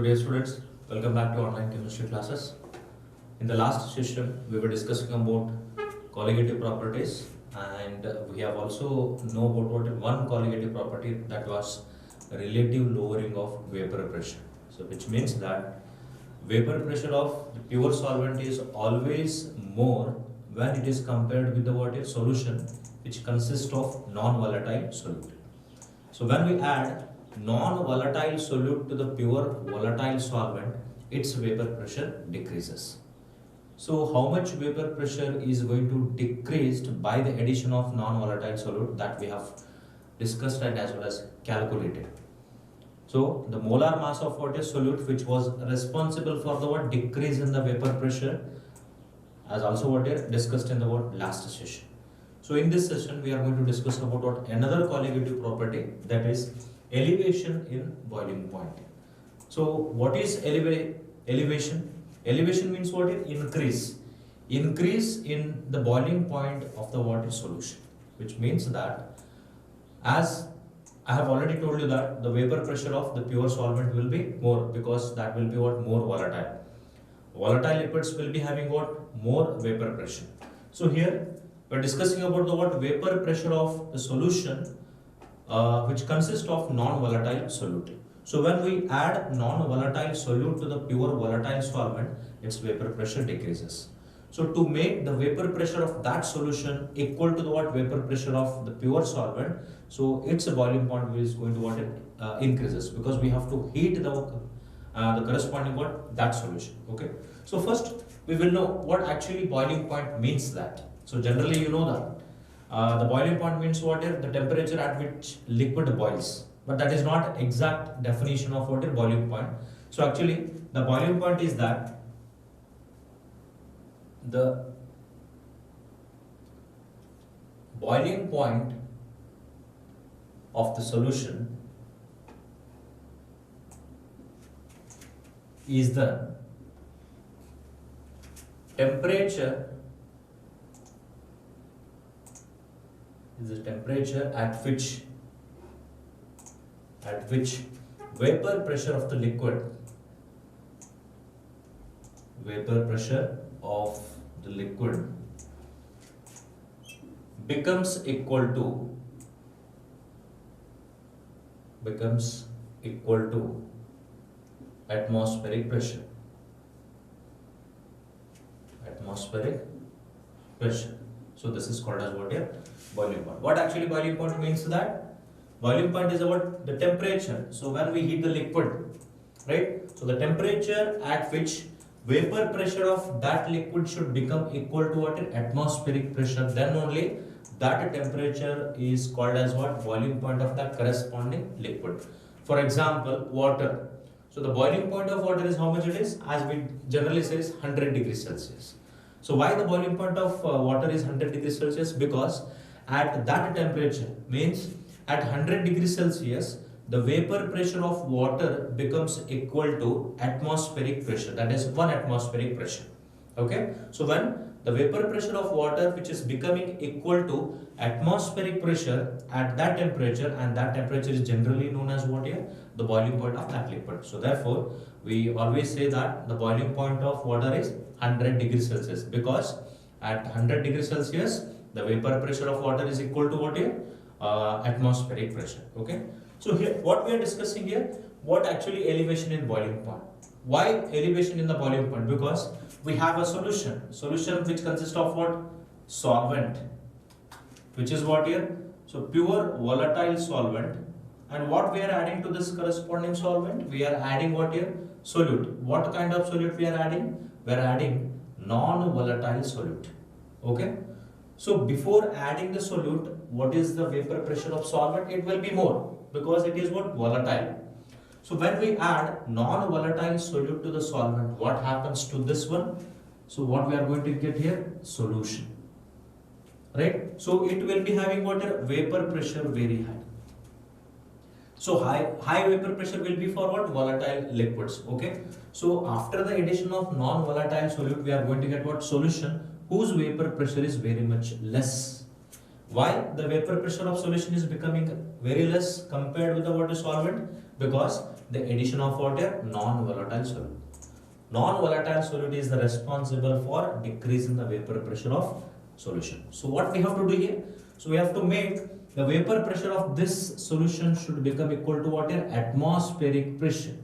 So dear students, welcome back to online chemistry classes. In the last session, we were discussing about colligative properties, and we have also know about one colligative property, that was relative lowering of vapor pressure. So which means that vapor pressure of the pure solvent is always more when it is compared with the solution which consists of non-volatile solute. So when we add non-volatile solute to the pure volatile solvent, its vapor pressure decreases. So how much vapor pressure is going to decrease by the addition of non-volatile solute, that we have discussed and as well as calculated. So the molar mass of solute which was responsible for the decrease in the vapor pressure, as also discussed in the last session. So in this session we are going to discuss about another colligative property, that is elevation in boiling point. So what is elevation? Elevation means what? Increase. Increase in the boiling point of the water solution, which means that, as I have already told you, that the vapor pressure of the pure solvent will be more, because that will be more volatile. Volatile liquids will be having more vapor pressure. So here we are discussing about the vapor pressure of the solution which consists of non-volatile solute. So when we add non-volatile solute to the pure volatile solvent, its vapor pressure decreases. So to make the vapor pressure of that solution equal to the vapor pressure of the pure solvent, so its boiling point is going to increases, because we have to heat the corresponding that solution. Okay. So first we will know what actually boiling point means. That so generally you know that the boiling point means the temperature at which liquid boils, but that is not exact definition of boiling point. So actually the boiling point is that the boiling point of the solution is the temperature at which vapor pressure of the liquid becomes equal to atmospheric pressure. So this is called as boiling point. What actually boiling point means? That boiling point is about the temperature. So when we heat the liquid, right? So the temperature at which vapor pressure of that liquid should become equal to atmospheric pressure, then only that temperature is called as boiling point of that corresponding liquid. For example, water. So the boiling point of water is how much it is? As we generally say, is 100 degrees Celsius. So why the boiling point of water is 100 degrees Celsius? Because at that temperature, means at 100 degrees Celsius, the vapor pressure of water becomes equal to atmospheric pressure, that is 1 atmospheric pressure. Okay. So when the vapor pressure of water which is becoming equal to atmospheric pressure at that temperature, and that temperature is generally known as the boiling point of that liquid. So therefore we always say that the boiling point of water is 100 degrees Celsius, because at 100 degrees Celsius the vapor pressure of water is equal to atmospheric pressure. Okay. So here what we are discussing here, what actually elevation in boiling point. Why elevation in the boiling point? Because we have a solution which consists of solvent, which is here? So pure volatile solvent. And what we are adding to this corresponding solvent? We are adding here? Solute. What kind of solute we are adding? We are adding non-volatile solute. Okay. So before adding the solute, what is the vapor pressure of solvent? It will be more, because it is volatile. So when we add non-volatile solute to the solvent, what happens to this one? So what we are going to get here? Solution. Right? So it will be having vapor pressure very high. So high vapor pressure will be for volatile liquids. Okay. So after the addition of non-volatile solute, we are going to get solution whose vapor pressure is very much less. Why the vapor pressure of solution is becoming very less compared with the water solvent? Because The addition of what here? Non-volatile solute. Non-volatile solute is the responsible for decrease in the vapor pressure of solution. So what we have to do here? So we have to make the vapor pressure of this solution should become equal to what here? Atmospheric pressure.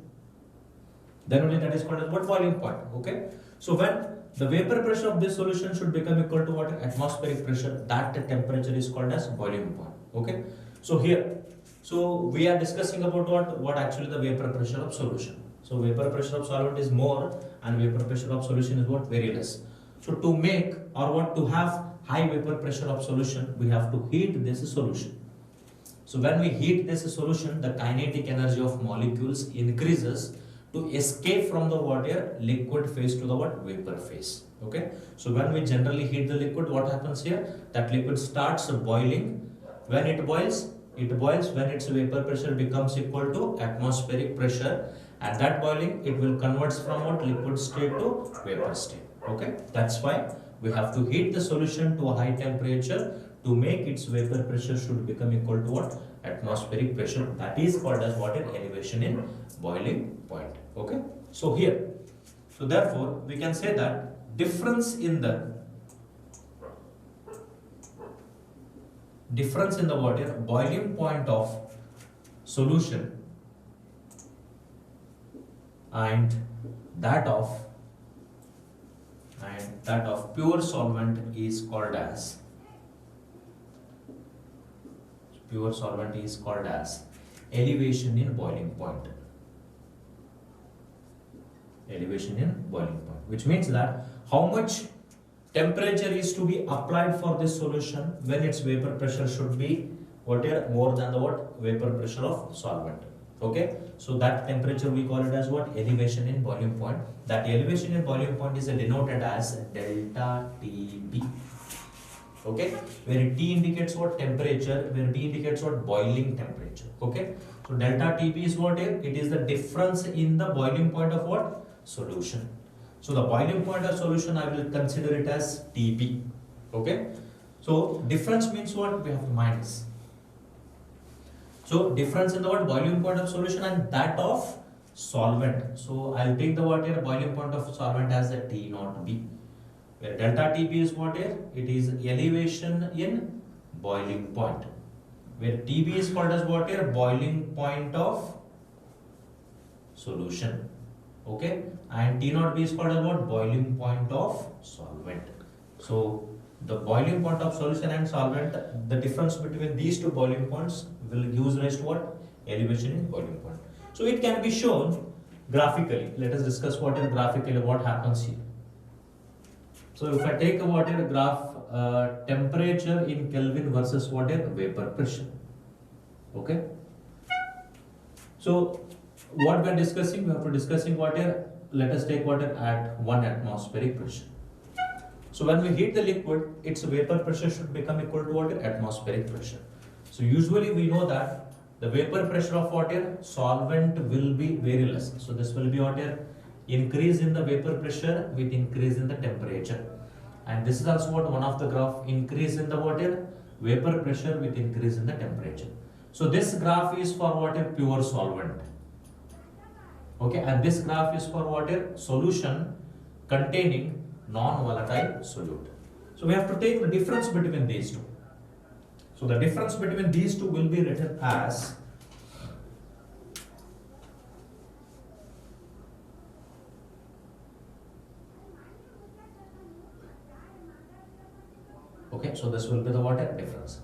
Then only that is called as what? Boiling point. Okay. So when the vapor pressure of this solution should become equal to what? Atmospheric pressure. That temperature is called as boiling point. Okay. So here, so we are discussing about what actually the vapor pressure of solution. So vapor pressure of solvent is more and vapor pressure of solution is what? Very less. So to make or what to have high vapor pressure of solution, we have to heat this solution. So when we heat this solution, the kinetic energy of molecules increases to escape from the water liquid phase to the what? Vapor phase. Okay. So when we generally heat the liquid, what happens here? That liquid starts boiling. When it boils when its vapor pressure becomes equal to atmospheric pressure. At that boiling, it will converts from what? Liquid state to vapor state. Okay. That's why we have to heat the solution to a high temperature to make its vapor pressure should become equal to what? Atmospheric pressure. That is called as what? An elevation in boiling point. Okay. So here, so therefore we can say that difference in the water boiling point of solution and that of pure solvent is called as elevation in boiling point. Elevation in boiling point, which means that how much temperature is to be applied for this solution when its vapor pressure should be whatever more than the what? Vapor pressure of solvent. Okay, so that temperature we call it as what? Elevation in boiling point. That elevation in boiling point is denoted as delta TB. Okay, where T indicates what? Temperature, where B indicates what? Boiling temperature. Okay, so delta TB is what here? It is the difference in the boiling point of what? Solution. So the boiling point of solution, I will consider it as TB. Okay, so difference means what? We have to minus. So difference in the what? Boiling point of solution and that of solvent. So I'll take the what here? Boiling point of solvent as the T naught B. Where delta TB is what here? It is elevation in boiling point. Where TB is called as what here? Boiling point of solution. Okay, and T naught B is called as what? Boiling point of solvent. So the boiling point of solution and solvent, the difference between these two boiling points will give rise to what? Elevation in boiling point. So it can be shown graphically. Let us discuss what is graphically what happens here. So if I take a water graph, temperature in Kelvin versus water vapor pressure. Okay. So what we are discussing, we have to discussing water. Let us take water at 1 atmospheric pressure. So when we heat the liquid, its vapor pressure should become equal to water atmospheric pressure. So usually we know that the vapor pressure of water solvent will be very less. So this will be water increase in the vapor pressure with increase in the temperature. And this is also what one of the graph, increase in the water vapor pressure with increase in the temperature. So this graph is for water pure solvent. Okay, and this graph is for water solution containing non-volatile solute. So we have to take the difference between these two. So the difference between these two will be written as okay, so this will be the water difference.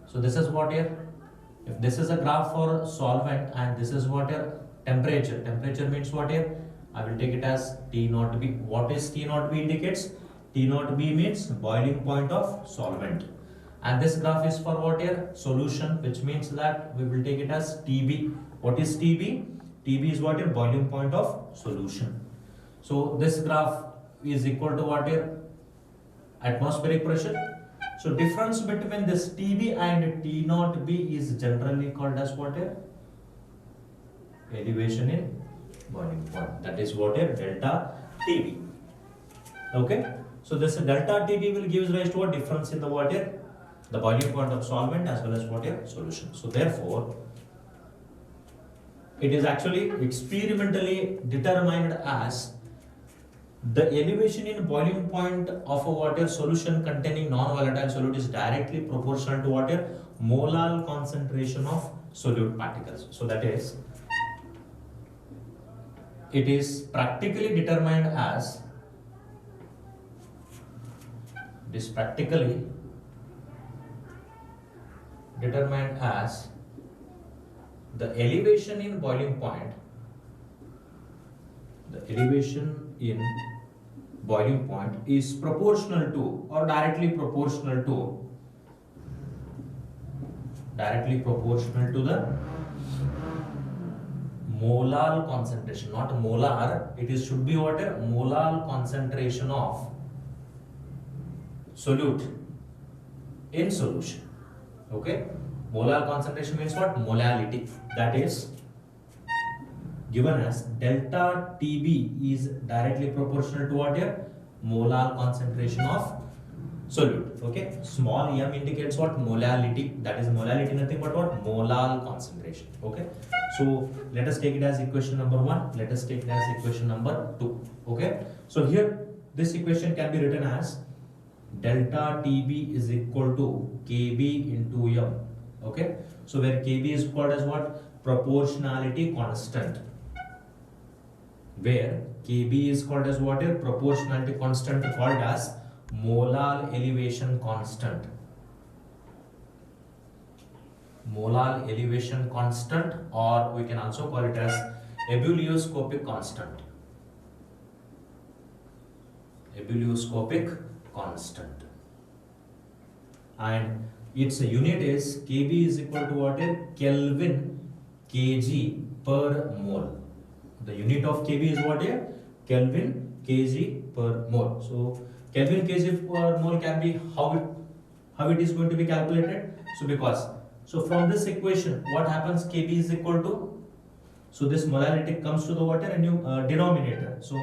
So this is what here, if this is a graph for solvent and this is water temperature. Temperature means what here? I will take it as T naught B. What is T naught B indicates? T naught B means boiling point of solvent. And this graph is for what here? Solution, which means that we will take it as TB. What is TB? TB is what here? Boiling point of solution. So this graph is equal to what here? Atmospheric pressure. So difference between this TB and T naught B is generally called as what here? Elevation in boiling point. That is what here? Delta TB. Okay. So this delta TB will give rise to a difference in the water, the boiling point of solvent as well as water solution. So therefore, it is actually experimentally determined as the elevation in boiling point of a water solution containing non-volatile solute is directly proportional to water molar concentration of solute particles. So that is, it is practically determined as the elevation in boiling point, is proportional to or directly proportional to the molar concentration, not molar, it is should be what a molar concentration of solute in solution. Okay, molar concentration means what? Molality. That is given as delta TB is directly proportional to what here? Molar concentration of solute. Okay, small m indicates what? Molality. That is molality nothing but what? Molar concentration. Okay, so let us take it as equation number 1. Let us take it as equation number 2. Okay, so here this equation can be written as delta TB is equal to KB into M. Okay, so where KB is called as what? Proportionality constant. Where KB is called as what? A proportionality constant called as molar elevation constant. Molar elevation constant, or we can also call it as ebullioscopic constant. Ebullioscopic constant. And its unit is KB is equal to what? Kelvin kg per mole. The unit of KB is what here? Kelvin kg per mole. So Kelvin kg per mole can be how it is going to be calculated. So from this equation, what happens? KB is equal to, so this molality comes to the water and new denominator. So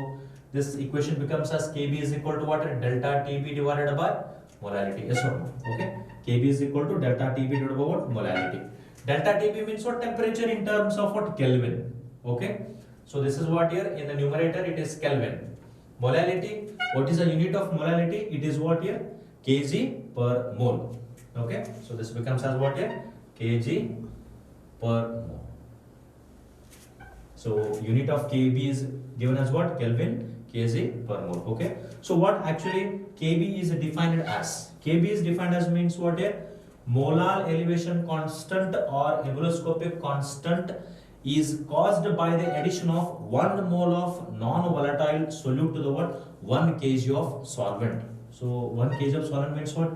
this equation becomes as KB is equal to what? Delta TB divided by molality. Yes or no? Okay. KB is equal to delta TB divided by what? Molality. Delta TB means what? Temperature in terms of what? Kelvin. Okay. So this is what here in the numerator it is Kelvin. Molality, what is the unit of molality? It is what here? Kg per mole. Okay. So this becomes as what here? Kg per mole. So unit of KB is given as what? Kelvin kg per mole. Okay. So what actually KB is defined as? KB is defined as means what here? Molar elevation constant or ebullioscopic constant is caused by the addition of 1 mole of non-volatile solute to the what? 1 kg of solvent. So 1 kg of solvent means what?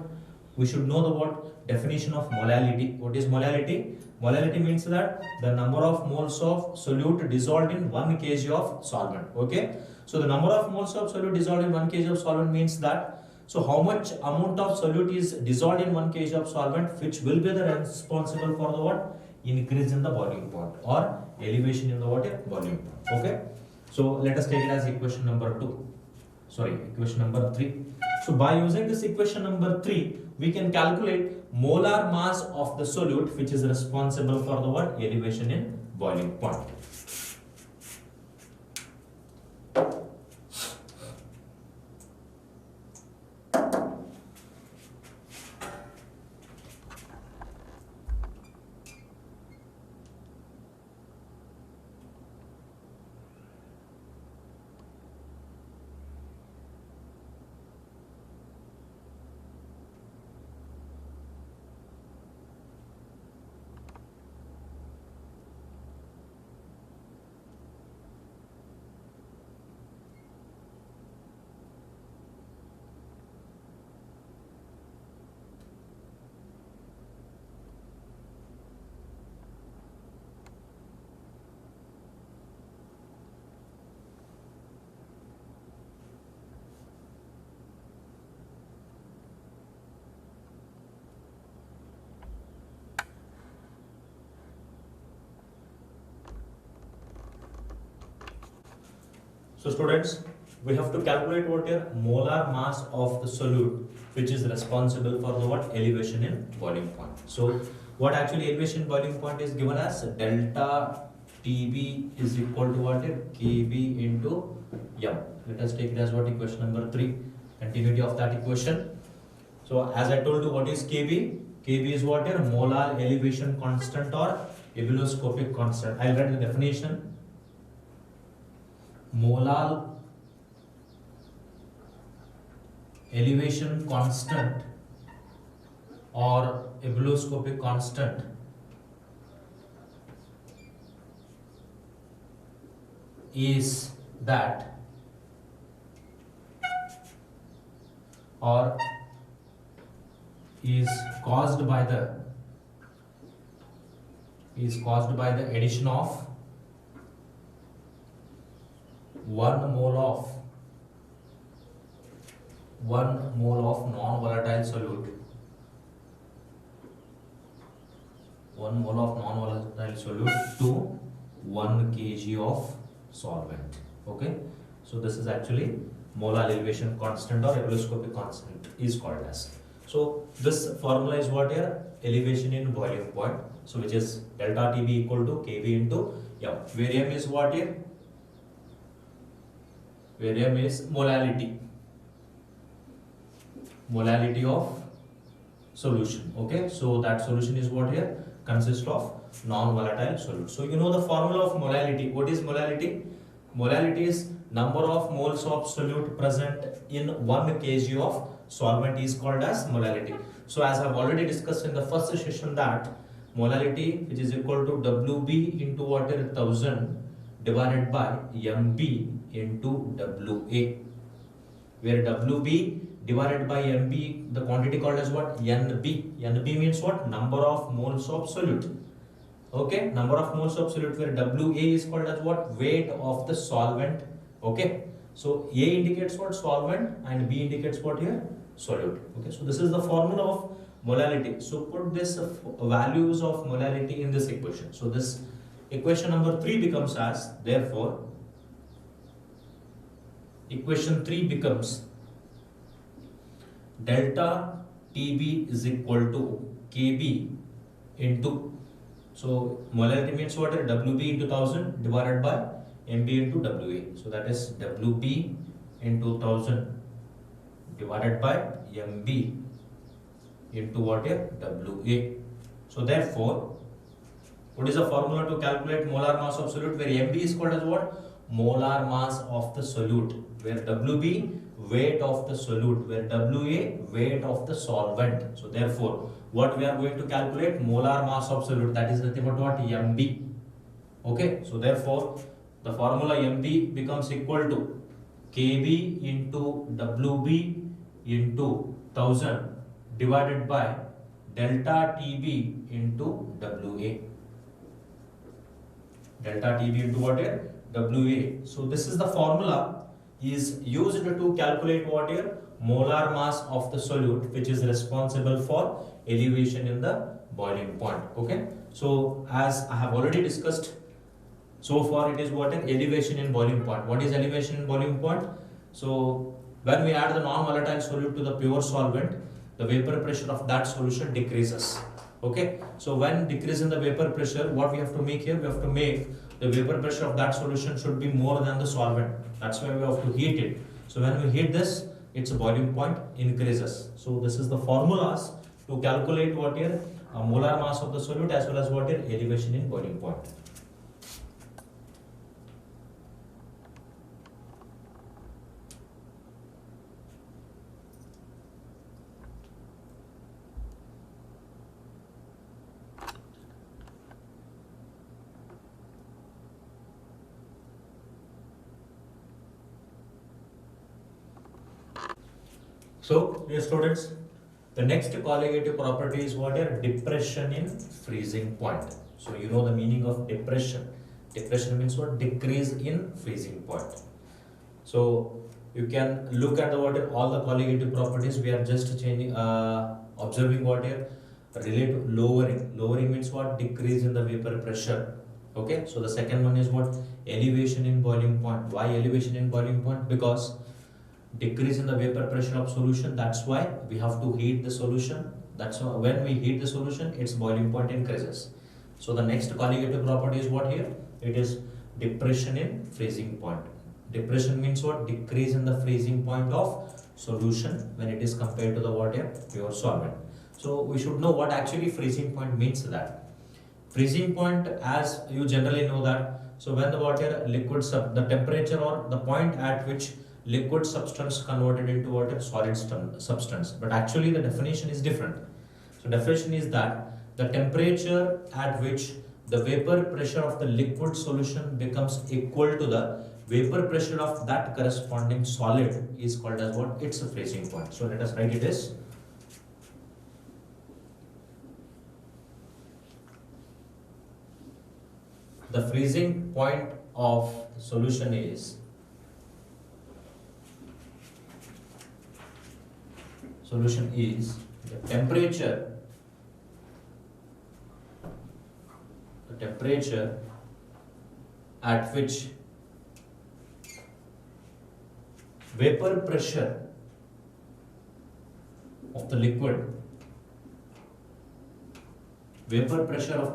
We should know the what? Definition of molality. What is molality? Molality means that the number of moles of solute dissolved in 1 kg of solvent. Okay. So the number of moles of solute dissolved in 1 kg of solvent means that, so how much amount of solute is dissolved in 1 kg of solvent, which will be the responsible for the what? Increase in the boiling point or elevation in the water boiling point. Okay. So let us take it as equation number 3. So by using this equation number 3, we can calculate molar mass of the solute which is responsible for the what? Elevation in boiling point. So students, we have to calculate what your molar mass of the solute which is responsible for the what? Elevation in boiling point. So what actually elevation boiling point is given as delta TB is equal to what here? KB into M. Let us take it as what? Equation number 3. Continuity of that equation. So as I told you, what is KB? KB is what here? Molar elevation constant or ebullioscopic constant. I'll write the definition. Molar elevation constant or ebullioscopic constant is that or is caused by the addition of 1 mole of non-volatile solute. 1 mole of non-volatile solute to 1 kg of solvent. Okay, so this is actually molar elevation constant or ebullioscopic constant is called as. So this formula is what here? Elevation in boiling point. So which is delta TB equal to KB into M. Where M is what here? Where M is molality of solution. Okay, so that solution is what here? Consists of non-volatile solute. So you know the formula of molality. What is molality? Molality is number of moles of solute present in 1 kg of solvent is called as molality. So as I have already discussed in the first session that molality which is equal to WB into water 1000 divided by MB into WA, where WB divided by MB, the quantity called as what? NB. NB means what? Number of moles of solute. Okay, number of moles of solute, where WA is called as what? Weight of the solvent. Okay, so A indicates what? Solvent, and B indicates what here? Solute. Okay, so this is the formula of molality. So put this values of molality in this equation. So this equation number 3 becomes as, therefore equation 3 becomes delta TB is equal to KB into, so molality means what? WB into 1000 divided by MB into WA. So that is WB into 1000 divided by MB into what here? WA. So therefore, what is the formula to calculate molar mass of solute? Where MB is called as what? Molar mass of the solute. Where WB, weight of the solute. Where WA, weight of the solvent. So therefore, what we are going to calculate? Molar mass of solute. That is nothing but what? MB. Okay. So therefore, the formula MB becomes equal to KB into WB into 1000 divided by delta TB into WA. Delta TB into what here? WA. So this is the formula is used to calculate what here? Molar mass of the solute, which is responsible for elevation in the boiling point. Okay. So as I have already discussed, so far it is what? Elevation in boiling point. What is elevation in boiling point? So when we add the non-volatile solute to the pure solvent, the vapor pressure of that solution decreases. Okay. So when decrease in the vapor pressure, what we have to make here? We have to make the vapor pressure of that solution should be more than the solvent. That's why we have to heat it. So when we heat this, its boiling point increases. So this is the formulas to calculate what here? Molar mass of the solute as well as what here? Elevation in boiling point. So, dear students, the next colligative property is what here? Depression in freezing point. So, you know the meaning of depression. Depression means what? Decrease in freezing point. So, you can look at the what here, all the colligative properties. We are just changing, observing what here? Relate lowering. Lowering means what? Decrease in the vapor pressure. Okay. So, the second one is what? Elevation in boiling point. Why elevation in boiling point? Because decrease in the vapor pressure of solution. That's why we have to heat the solution. That's why when we heat the solution, its boiling point increases. So the next colligative property is what here? It is depression in freezing point. Depression means what? Decrease in the freezing point of solution when it is compared to the water pure solvent. So we should know what actually freezing point means. That freezing point, as you generally know that, so when the water liquid the temperature or the point at which liquid substance converted into water solid substance, but actually the definition is different. So definition is that the temperature at which the vapor pressure of the liquid solution becomes equal to the vapor pressure of that corresponding solid is called as what? It's a freezing point. So let us write it as the freezing point of solution is the temperature at which vapor pressure of the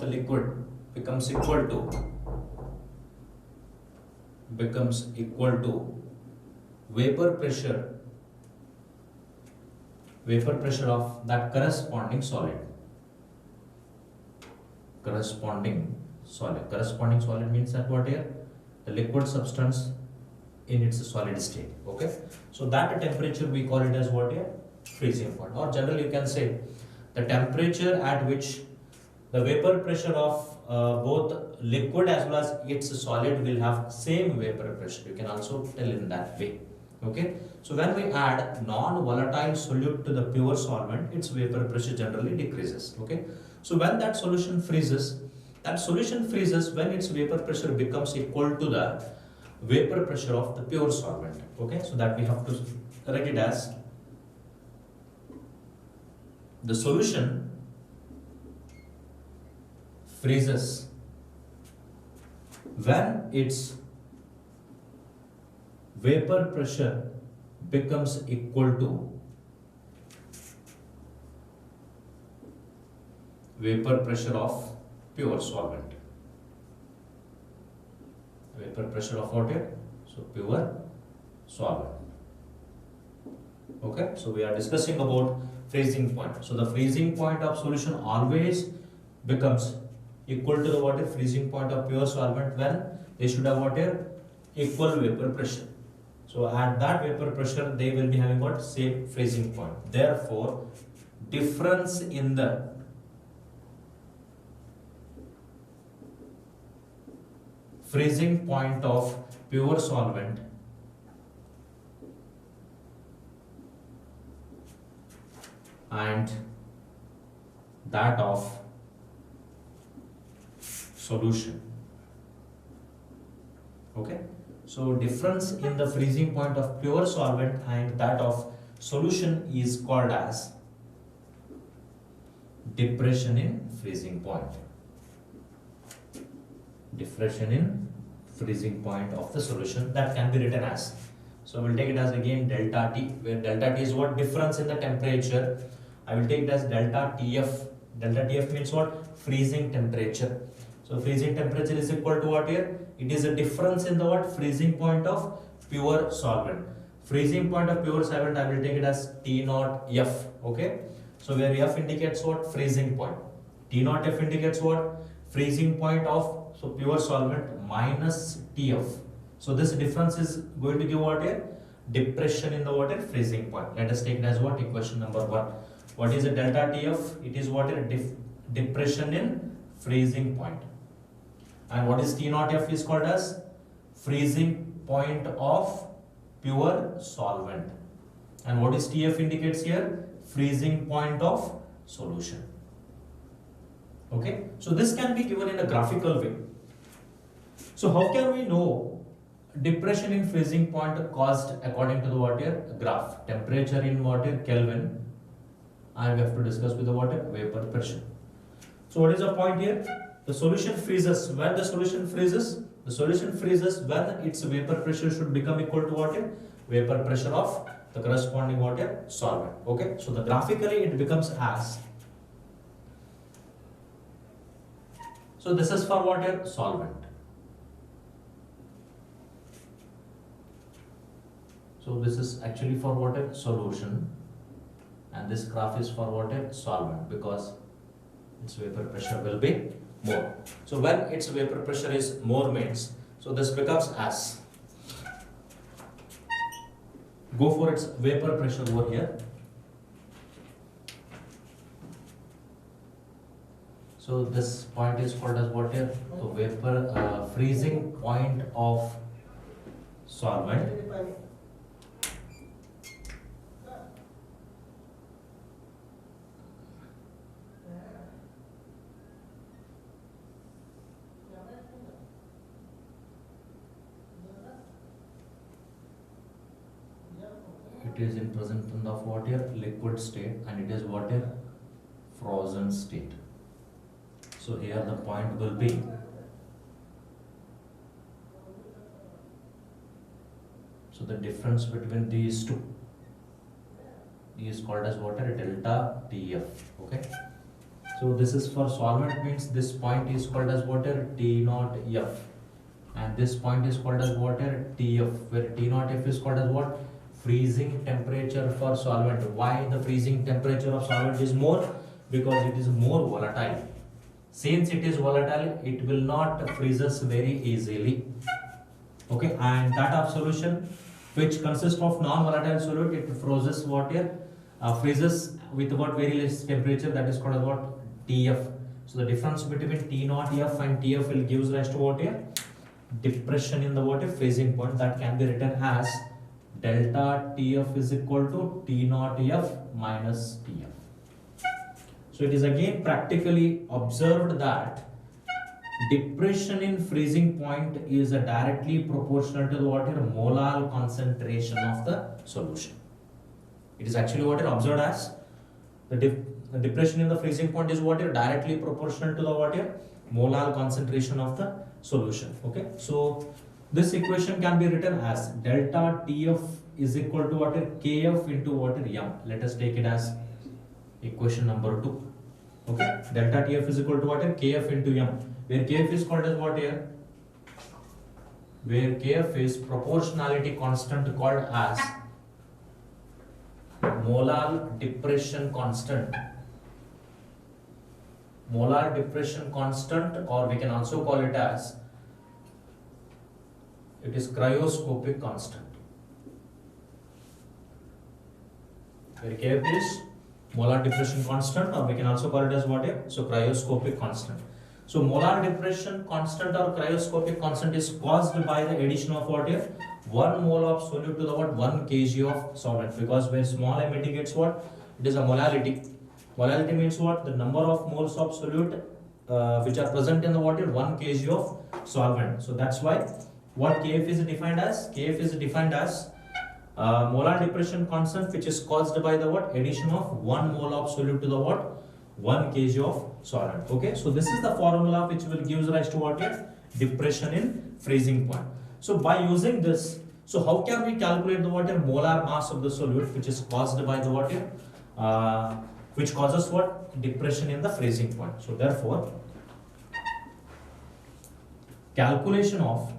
liquid becomes equal to vapor pressure of that corresponding solid. Corresponding solid means that what here? The liquid substance in its solid state. Okay, so that temperature we call it as what here? Freezing point. Or generally you can say the temperature at which the vapor pressure of both liquid as well as its solid will have same vapor pressure. You can also tell in that way. Okay, so when we add non-volatile solute to the pure solvent, its vapor pressure generally decreases. Okay, so when that solution freezes when its vapor pressure becomes equal to the vapor pressure of the pure solvent. Okay, so that we have to write it as the solution freezes when its vapor pressure becomes equal to vapor pressure of pure solvent. Vapor pressure of water, so pure solvent. Okay, so we are discussing about freezing point. So the freezing point of solution always becomes equal to the water freezing point of pure solvent when they should have water equal vapor pressure. So at that vapor pressure they will be having what? Same freezing point. Therefore, difference in the freezing point of pure solvent and that of solution. Okay, so difference in the freezing point of pure solvent and that of solution is called as depression in freezing point. Depression in freezing point of the solution, that can be written as, so we'll take it as again delta T, where delta T is what? Difference in the temperature. I will take it as delta TF. Delta TF means what? Freezing temperature. So freezing temperature is equal to what here? It is a difference in the what? Freezing point of pure solvent. Freezing point of pure solvent, I will take it as T naught F. Okay, so where F indicates what? Freezing point. T naught F indicates what? Freezing point of pure solvent minus TF. So this difference is going to give what here? Depression in the water freezing point. Let us take it as what? Equation number 1. What is a delta TF? It is what? Depression in freezing point. And what is T naught F is called as freezing point of pure solvent. And what is TF indicates here? Freezing point of solution. Okay, so this can be given in a graphical way. So how can we know depression in freezing point caused according to the water graph? Temperature in water Kelvin, and we have to discuss with the water vapor pressure. So what is the point here? The solution freezes. When the solution freezes when its vapor pressure should become equal to water vapor pressure of the corresponding water solvent. Okay, so the graphically it becomes as, so this is for water solvent. So this is actually for water solution, and this graph is for water solvent, because its vapor pressure will be more. So when its vapor pressure is more means, so this becomes as, go for its vapor pressure over here. So this point is called as what here? So vapor freezing point of solvent. It is in present in the water liquid state, and it is water frozen state. So here the point will be so the difference between these two is called as water delta TF. Okay. So this is for solvent, means this point is called as water T naught F, and this point is called as water TF, where T naught F is called as what? Freezing temperature for solvent. Why the freezing temperature of solvent is more? Because it is more volatile. Since it is volatile, it will not freezes very easily. Okay, and that of solution which consists of non-volatile solute, it freezes what here? Freezes with what very less temperature, that is called as what? TF. So the difference between T naught F and TF will gives rise to what here? Depression in the water freezing point, that can be written as delta TF is equal to T naught F minus TF. So it is again practically observed that depression in freezing point is directly proportional to the water molar concentration of the solution. It is actually what is observed as the depression in the freezing point is what is directly proportional to the water molar concentration of the solution. Okay, so this equation can be written as delta TF is equal to what is KF into what is M. Let us take it as equation number 2. Okay, delta TF is equal to what is KF into M, where KF is called as what here? Where KF is proportionality constant called as molar depression constant. Molar depression constant, or we can also call it as, it is cryoscopic constant. Where KF is molar depression constant, or we can also call it as what here? So cryoscopic constant. So molar depression constant or cryoscopic constant is caused by the addition of what here? 1 mole of solute to the what? 1 kg of solvent, because where small m indicates what? It is a molality. Molality means what? The number of moles of solute which are present in the water, 1 kg of solvent. So that's why what KF is defined as? KF is defined as molar depression constant which is caused by the what? Addition of 1 mole of solute to the what? 1 kg of solvent. Okay, so this is the formula which will give rise to what here? Depression in freezing point. So by using this, so how can we calculate the water molar mass of the solute which is caused by the water which causes what? Depression in the freezing point. So therefore, calculation of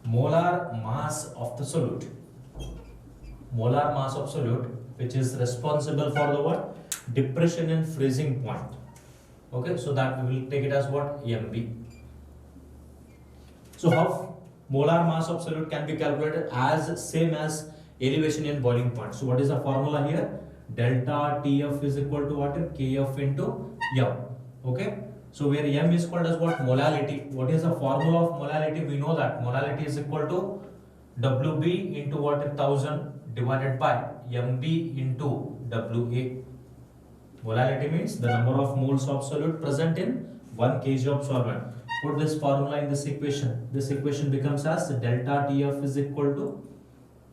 molar mass of the solute, molar mass of solute which is responsible for the what? Depression in freezing point. Okay, so that we will take it as what? MB. So how molar mass of solute can be calculated? As same as elevation in boiling point. So what is the formula here? Delta TF is equal to what? KF into M. Okay, so where M is called as what? Molality. What is the formula of molality? We know that molality is equal to WB into what? 1000 divided by MB into WA. Molality means the number of moles of solute present in 1 kg of solvent. Put this formula in this equation. This equation becomes as delta TF is equal to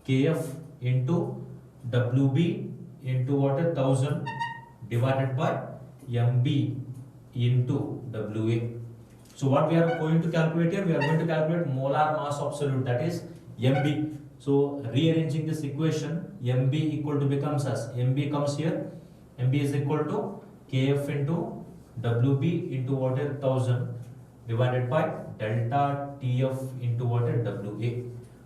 KF into WB into what? 1000 divided by MB into WA. So what we are going to calculate here? We are going to calculate molar mass of solute, that is MB. So rearranging this equation, MB equal to becomes as MB comes here. MB is equal to KF into WB into what is 1000 divided by delta TF into what here? WA.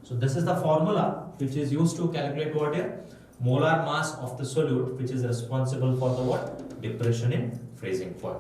So this is the formula which is used to calculate what here? Molar mass of the solute, which is responsible for the what? Depression in freezing point.